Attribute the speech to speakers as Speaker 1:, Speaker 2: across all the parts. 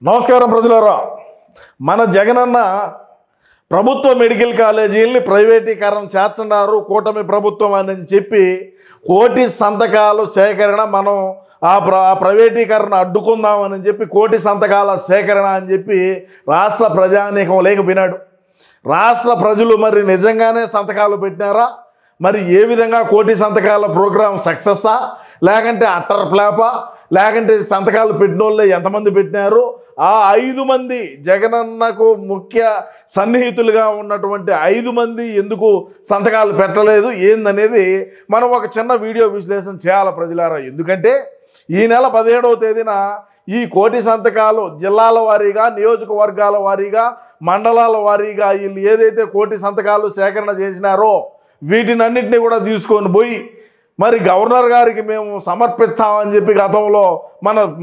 Speaker 1: నమస్కారం ప్రజలారా. మన జగనన్న ప్రభుత్వ మెడికల్ కాలేజీల్ని ప్రైవేటీకరణ చేస్తున్నారు కూటమి ప్రభుత్వం అని చెప్పి కోటి సంతకాలు సేకరణ మనం ప్రైవేటీకరణ అడ్డుకుందామని చెప్పి కోటి సంతకాల సేకరణ అని చెప్పి రాష్ట్ర ప్రజానీకం లేకపోయినాడు. రాష్ట్ర ప్రజలు మరి నిజంగానే సంతకాలు పెట్టినారా? మరి ఏ విధంగా కోటి సంతకాల ప్రోగ్రాం సక్సెస్సా, లేకంటే అట్టర్ ఫ్లాపా, లేకంటే సంతకాలు పెట్టిన వాళ్ళే ఎంతమంది పెట్టినారు? ఆ 5 మంది జగనన్నకు ముఖ్య సన్నిహితులుగా ఉన్నటువంటి 5 మంది ఎందుకు సంతకాలు పెట్టలేదు ఏందనేది మనం ఒక చిన్న వీడియో విశ్లేషణ చేయాలి ప్రజలారా. ఎందుకంటే ఈ నెల 17వ తేదీన ఈ కోటి సంతకాలు జిల్లాల వారీగా, నియోజకవర్గాల వారీగా, మండలాల వారీగా వీళ్ళు ఏదైతే కోటి సంతకాలు సేకరణ చేసినారో వీటినన్నింటినీ కూడా తీసుకొని పోయి మరి గవర్నర్ గారికి మేము సమర్పిస్తామని చెప్పి గతంలో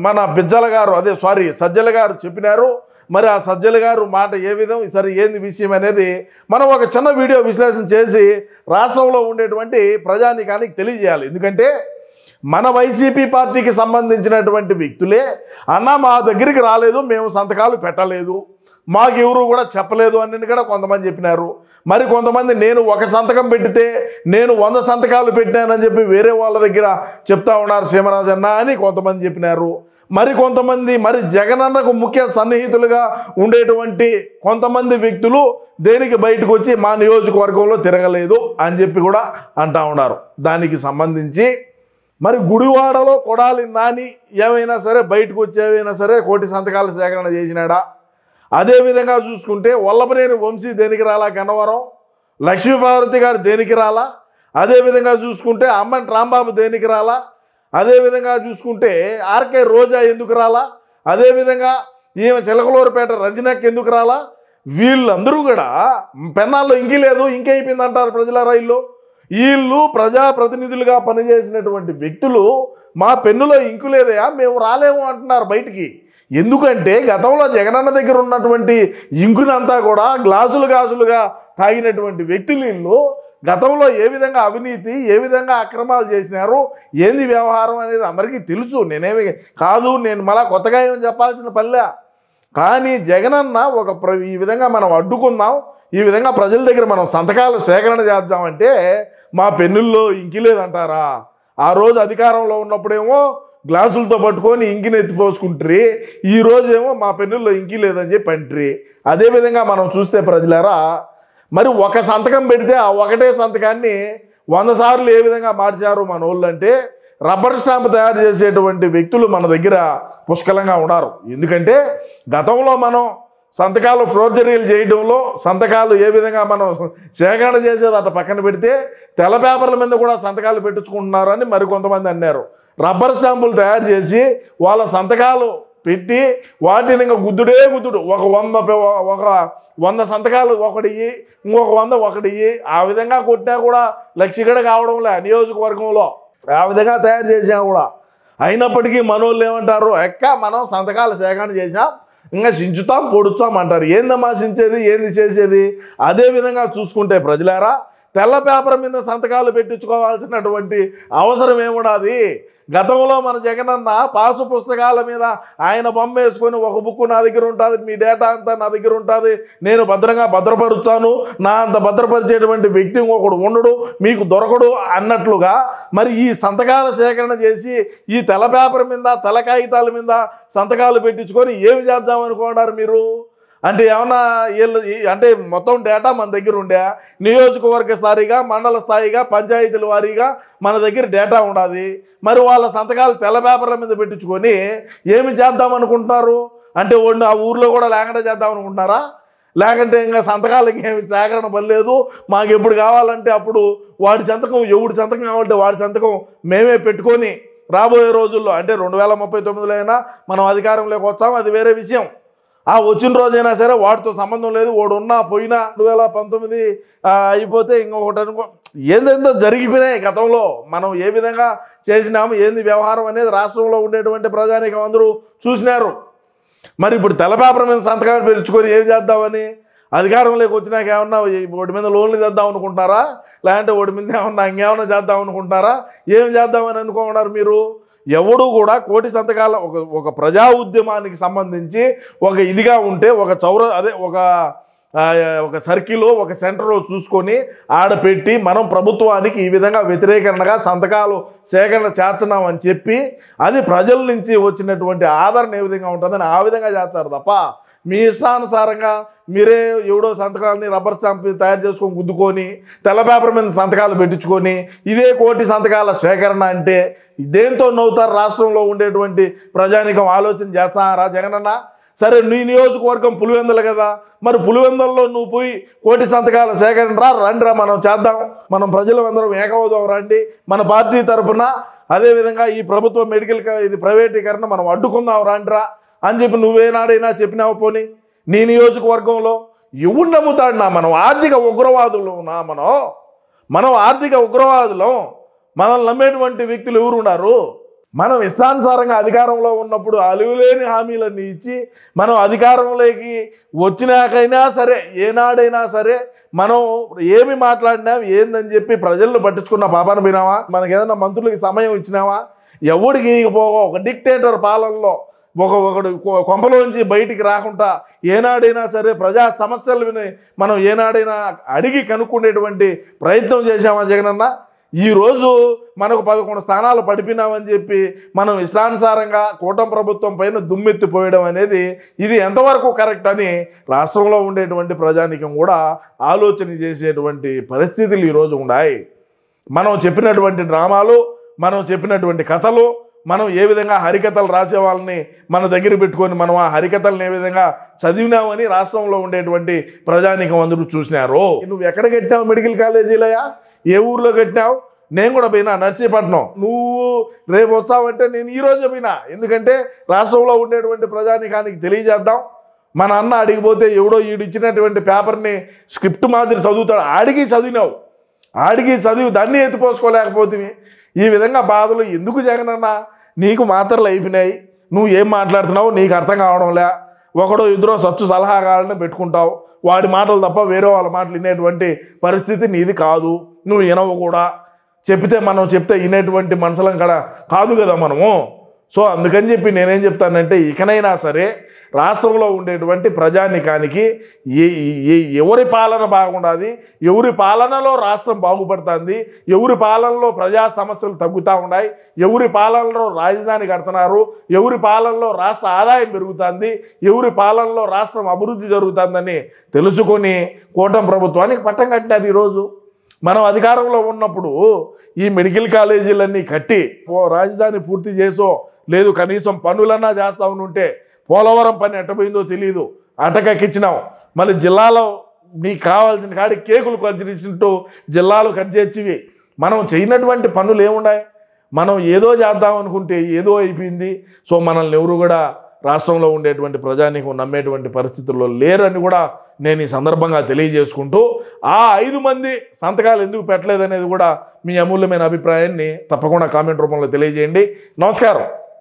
Speaker 1: మన బిజ్జల గారు సజ్జల గారు చెప్పినారు. మరి ఆ సజ్జల గారు మాట ఏ విధం సరే ఏంది విషయం అనేది మనం ఒక చిన్న వీడియో విశ్లేషణ చేసి రాష్ట్రంలో ఉండేటువంటి ప్రజానీకానికి తెలియజేయాలి. ఎందుకంటే మన వైసీపీ పార్టీకి సంబంధించినటువంటి వ్యక్తులే అన్నా మా దగ్గరికి రాలేదు, మేము సంతకాలు పెట్టలేదు, మాకెవరు కూడా చెప్పలేదు అని కూడా కొంతమంది చెప్పినారు. మరి కొంతమంది నేను ఒక సంతకం పెట్టితే నేను 100 సంతకాలు పెట్టినానని చెప్పి వేరే వాళ్ళ దగ్గర చెప్తా ఉన్నారు సీమరాజన్న అని కొంతమంది చెప్పినారు. మరి కొంతమంది మరి జగనన్నకు ముఖ్య సన్నిహితులుగా ఉండేటువంటి కొంతమంది వ్యక్తులు దేనికి బయటకు వచ్చి మా నియోజకవర్గంలో తిరగలేదు అని చెప్పి కూడా అంటా ఉన్నారు. దానికి సంబంధించి మరి గుడివాడలో కొడాలి నాని ఏమైనా సరే బయటకు వచ్చి ఏమైనా సరే కోటి సంతకాల సేకరణ చేసినాడా? అదేవిధంగా చూసుకుంటే వల్లభనేని వంశీ దేనికి రాలా, గన్నవరం లక్ష్మీపార్వతి గారు దేనికి రాలా, అదేవిధంగా చూసుకుంటే అమ్మన్ రాంబాబు దేనికి రాలా, అదేవిధంగా చూసుకుంటే ఆర్కే రోజా ఎందుకు రాలా, అదేవిధంగా ఈమె చిలకలూరుపేట రజనక్ ఎందుకు రాలా? వీళ్ళందరూ కూడా పెన్నాల్లో ఇంకి లేదు ఇంకైపోయింది అంటారు ప్రజలారా. వీళ్ళు ప్రజాప్రతినిధులుగా పనిచేసినటువంటి వ్యక్తులు మా పెన్నులో ఇంకు లేదయా మేము రాలేము అంటున్నారు బయటికి. ఎందుకంటే గతంలో జగనన్న దగ్గర ఉన్నటువంటి ఇంకునంతా కూడా గాజులుగా తాగినటువంటి వ్యక్తులు వీళ్ళు గతంలో ఏ విధంగా అవినీతి ఏ విధంగా అక్రమాలు చేసినారు ఏంది వ్యవహారం అనేది అందరికీ తెలుసు. నేనేమి కాదు, నేను మళ్ళా కొత్తగా ఏమి చెప్పాల్సిన పనిలే. కానీ జగనన్న ఈ విధంగా మనం అడ్డుకుందాం, ఈ విధంగా ప్రజల దగ్గర మనం సంతకాలు సేకరణ చేద్దామంటే మా పెన్నుల్లో ఇంకి లేదంటారా? ఆ రోజు అధికారంలో ఉన్నప్పుడేమో గ్లాసులతో పట్టుకొని ఇంకిని ఎత్తిపోసుకుంటారు, ఈరోజేమో మా పెన్నుల్లో ఇంకి లేదని చెప్పి అంటారు. అదేవిధంగా మనం చూస్తే ప్రజలారా మరి ఒక సంతకం పెడితే ఆ ఒకటే సంతకాన్ని 100 సార్లు ఏ విధంగా మార్చారు మన వాళ్ళు అంటే రబ్బర్ స్టాంప్ తయారు చేసేటువంటి వ్యక్తులు మన దగ్గర పుష్కలంగా ఉన్నారు. ఎందుకంటే గతంలో మనం సంతకాలు ఫోర్జరీలు చేయడంలో సంతకాలు ఏ విధంగా మనం సేకరణ చేసేది అట్లా పక్కన పెడితే తెల్ల పేపర్ల మీద కూడా సంతకాలు పెట్టించుకుంటున్నారని మరికొంతమంది అన్నారు. రబ్బర్ స్టాంపులు తయారు చేసి వాళ్ళ సంతకాలు పెట్టి వాటిని ఇంకా గుద్దుడు ఒక 100 సంతకాలు ఒకటియ్యి, ఇంకొక 100 ఒకటియ్యి, ఆ విధంగా కొట్టినా కూడా లక్షిగడ కావడంలే నియోజకవర్గంలో. ఆ విధంగా తయారు చేసినా కూడా అయినప్పటికీ మనోళ్ళు ఏమంటారు, మనం సంతకాలు సేకరణ చేసాం ఇంకా సించుతాం పొడుస్తాం అంటారు. ఏందమ్మా సించేది ఏంది చేసేది? అదేవిధంగా చూసుకుంటే ప్రజలారా తెల్ల పేపర్ మీద సంతకాలు పెట్టించుకోవాల్సినటువంటి అవసరం ఏమున్నది? గతంలో మన జగనన్న పాసు పుస్తకాల మీద ఆయన బొమ్మ వేసుకొని ఒక బుక్ నా దగ్గర ఉంటుంది, మీ డేటా అంతా నా దగ్గర ఉంటుంది, నేను భద్రంగా భద్రపరుస్తాను, నా అంత భద్రపరిచేటువంటి వ్యక్తి ఇంకొకడు ఉండడు, మీకు దొరకడు అన్నట్లుగా మరి ఈ సంతకాల సేకరణ చేసి ఈ తెల్ల పేపర్ మీద తెల్ల కాగితాల మీద సంతకాలు పెట్టించుకొని ఏమి చేద్దామనుకున్నారు మీరు? అంటే ఏమన్నా వీళ్ళు అంటే మొత్తం డేటా మన దగ్గర ఉండే నియోజకవర్గ స్థాయిగా, మండల స్థాయిగా, పంచాయతీల వారీగా మన దగ్గర డేటా ఉండదు. మరి వాళ్ళ సంతకాలు తెల్ల పేపర్ల మీద పెట్టించుకొని ఏమి చేద్దామనుకుంటున్నారు? అంటే ఆ ఊర్లో కూడా లేకుండా చేద్దామనుకుంటున్నారా? లేకంటే ఇంకా సంతకాలకి ఏమి సేకరణ పనిలేదు, మాకు ఎప్పుడు కావాలంటే అప్పుడు వాడి సంతకం ఎవడి సంతకం కావాలంటే వాడి సంతకం మేమే పెట్టుకొని రాబోయే రోజుల్లో అంటే 2039లో అయినా మనం అధికారంలోకి వచ్చాము, అది వేరే విషయం. ఆ వచ్చిన రోజైనా సరే వాటితో సంబంధం లేదు, వాడు ఉన్నా పోయినా 2019 అయిపోతే ఇంకొకటి ఏందేందో జరిగిపోయినాయి. గతంలో మనం ఏ విధంగా చేసినాము ఏంది వ్యవహారం అనేది రాష్ట్రంలో ఉండేటువంటి ప్రజానీకం అందరూ చూసినారు. మరి ఇప్పుడు తెల్ల పేపర్ మీద సంతకాలు పెంచుకొని ఏం చేద్దామని అధికారంలోకి వచ్చినాక ఏమన్నా వాడి మీద లోన్లు తెద్దాం అనుకుంటున్నారా? లేదంటే వాడి మీద ఏమన్నా ఇంకేమన్నా చేద్దాం అనుకుంటున్నారా? ఏం చేద్దామని అనుకున్నారు మీరు? ఎవడు కూడా కోటి సంతకాల ఒక ప్రజా ఉద్యమానికి సంబంధించి ఒక ఇదిగా ఉంటే ఒక సర్కిల్లో ఒక సెంటర్లో చూసుకొని ఆడపెట్టి మనం ప్రభుత్వానికి ఈ విధంగా వ్యతిరేకరణగా సంతకాలు సేకరణ చేస్తున్నామని చెప్పి అది ప్రజల నుంచి వచ్చినటువంటి ఆదరణ ఏ విధంగా ఉంటుందని ఆ విధంగా చేస్తారు తప్ప మీ ఇష్టానుసారంగా మీరే ఎవడో సంతకాలని రబ్బర్ స్టాంప్ తయారు చేసుకొని గుద్దుకొని తెల్ల పేపర్ మీద సంతకాలు పెట్టించుకొని ఇదే కోటి సంతకాల సేకరణ అంటే దేంతో నవ్వుతారు? రాష్ట్రంలో ఉండేటువంటి ప్రజానికం ఆలోచన చేస్తారా జగనన్న? సరే నీ నియోజకవర్గం పులివెందులు కదా, మరి పులివెందుల్లో నువ్వు పోయి కోటి సంతకాల సేకరణ రండిరా మనం చేద్దాం, మనం ప్రజలందరం ఏకమవుదాం రండి, మన పార్టీ తరఫున అదేవిధంగా ఈ ప్రభుత్వ మెడికల్ ఇది ప్రైవేటీకరణ మనం అడ్డుకుందాం రండిరా అని చెప్పి నువ్వేనాడైనా చెప్పినావు? పోనీ నీ నియోజకవర్గంలో ఎవడు నమ్ముతాడు? మనం ఆర్థిక ఉగ్రవాదులు మనం ఆర్థిక ఉగ్రవాదులం. మనల్ని నమ్మేటువంటి వ్యక్తులు ఎవరు ఉన్నారు? మనం ఇష్టానుసారంగా అధికారంలో ఉన్నప్పుడు అలువులేని హామీలన్నీ ఇచ్చి మనం అధికారంలోకి వచ్చినాకైనా సరే ఏనాడైనా సరే మనం ఏమి మాట్లాడినా ఏందని చెప్పి ప్రజలను పట్టించుకున్న పాపాన పోయినావా? మనకి ఏదైనా మంత్రులకి సమయం ఇచ్చినావా? ఎవడికి పోగా ఒక డిక్టేటర్ పాలనలో ఒకడు కొంపలోంచి బయటికి రాకుండా ఏనాడైనా సరే ప్రజా సమస్యలు విని మనం ఏనాడైనా అడిగి కనుక్కునేటువంటి ప్రయత్నం చేశామా జగనన్న? ఈరోజు మనకు 11 స్థానాలు పడిపోయినామని చెప్పి మనం ఇష్టానుసారంగా కూటమి ప్రభుత్వం పైన దుమ్మెత్తిపోయడం అనేది ఇది ఎంతవరకు కరెక్ట్ అని రాష్ట్రంలో ఉండేటువంటి ప్రజానికం కూడా ఆలోచన చేసేటువంటి పరిస్థితులు ఈరోజు ఉన్నాయి. మనం చెప్పినటువంటి డ్రామాలు, మనం చెప్పినటువంటి కథలు, మనం ఏ విధంగా హరికథలు రాసే వాళ్ళని మన దగ్గర పెట్టుకొని మనం ఆ హరికథలను ఏ విధంగా చదివినామని రాష్ట్రంలో ఉండేటువంటి ప్రజానికం అందరూ చూసినారు. నువ్వు ఎక్కడ కట్టినావు మెడికల్ కాలేజీలయా? ఏ ఊర్లో కట్టినావు? నేను కూడా పోయినా నర్సీపట్నం. నువ్వు రేపు వచ్చావంటే నేను ఈరోజే పోయినా. ఎందుకంటే రాష్ట్రంలో ఉండేటువంటి ప్రజానికానికి తెలియజేద్దాం. మన అన్న అడిగిపోతే ఎవడో ఈడు ఇచ్చినటువంటి పేపర్ని స్క్రిప్ట్ మాదిరి చదువుతాడు. ఆడికి చదివి దాన్ని ఎత్తిపోసుకోలేకపోతే ఈ విధంగా బాధలు ఎందుకు జగనన్న? నీకు మాత్రలు అయిపోయినాయి, నువ్వు ఏం మాట్లాడుతున్నావు నీకు అర్థం కావడంలే. ఒకడో ఇద్దరో సచ్చు సలహాగాళ్ళని పెట్టుకుంటావు. వాడి మాటలు తప్ప వేరే వాళ్ళ మాటలు వినేటువంటి పరిస్థితి నీది కాదు. నువ్వు వినవు కూడా. మనం చెప్తే వినేటువంటి మనుషులం కూడా కాదు కదా మనము. సో అందుకని చెప్పి నేనేం చెప్తానంటే ఇకనైనా సరే రాష్ట్రంలో ఉండేటువంటి ప్రజానికానికి ఎవరి పాలన బాగుండాది, ఎవరి పాలనలో రాష్ట్రం బాగుపడుతుంది, ఎవరి పాలనలో ప్రజా సమస్యలు తగ్గుతూ ఉన్నాయి, ఎవరి పాలనలో రాజధాని కడుతున్నారు, ఎవరి పాలనలో రాష్ట్ర ఆదాయం పెరుగుతుంది, ఎవరి పాలనలో రాష్ట్రం అభివృద్ధి జరుగుతుందని తెలుసుకొని కూటమి ప్రభుత్వానికి పట్టం కట్టినది. ఈరోజు మనం అధికారంలో ఉన్నప్పుడు ఈ మెడికల్ కాలేజీలన్నీ కట్టి రాజధాని పూర్తి చేసో లేదు కనీసం పనులన్నా చేస్తా ఉంటే పోలవరం పని ఎట్టపోయిందో తెలియదు, అటకెక్కించినాం. మళ్ళీ జిల్లాలో నీకు కావాల్సిన కాడికి కేకులు కట్టించుంటూ జిల్లాలు కట్ చేసివి. మనం చేయనటువంటి పనులు ఏమున్నాయి? మనం ఏదో చేద్దాం అనుకుంటే ఏదో అయిపోయింది. సో మనల్ని ఎవరు కూడా రాష్ట్రంలో ఉండేటువంటి ప్రజానీకం నమ్మేటువంటి పరిస్థితుల్లో లేరని కూడా నేను ఈ సందర్భంగా తెలియజేసుకుంటూ ఆ 5 మంది సంతకాలు ఎందుకు పెట్టలేదనేది కూడా మీ అమూల్యమైన అభిప్రాయాన్ని తప్పకుండా కామెంట్ రూపంలో తెలియజేయండి. నమస్కారం.